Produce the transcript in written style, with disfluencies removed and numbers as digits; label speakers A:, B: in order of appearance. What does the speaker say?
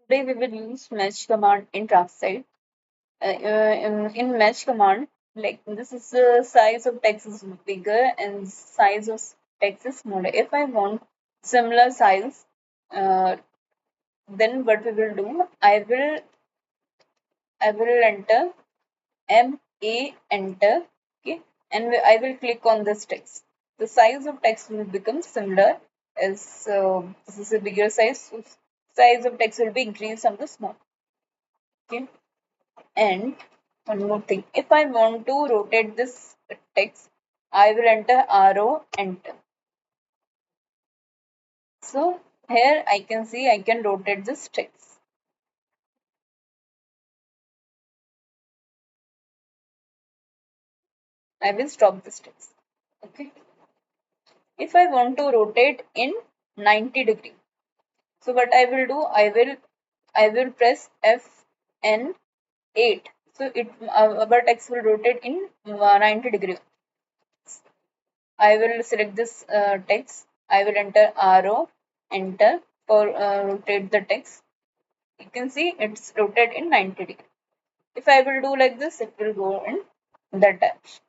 A: Today we will use mesh command in Draftsight. In mesh command, like this is the size of text is bigger and size of text is smaller. If I want similar size, then what we will do? I will enter enter, okay, and I will click on this text. The size of text will become similar as this is a bigger size. So size of text will be increased from the small. Okay, and one more thing. If I want to rotate this text, I will enter arrow enter. So here I can see I can rotate this text. I will stop this text. Okay. If I want to rotate in 90 degree, so what I will do, I will press F8. So it our text will rotate in 90 degree. I will select this text. I will enter arrow, enter for rotate the text. You can see it's rotated in 90 degree. If I will do like this, it will go in that direction.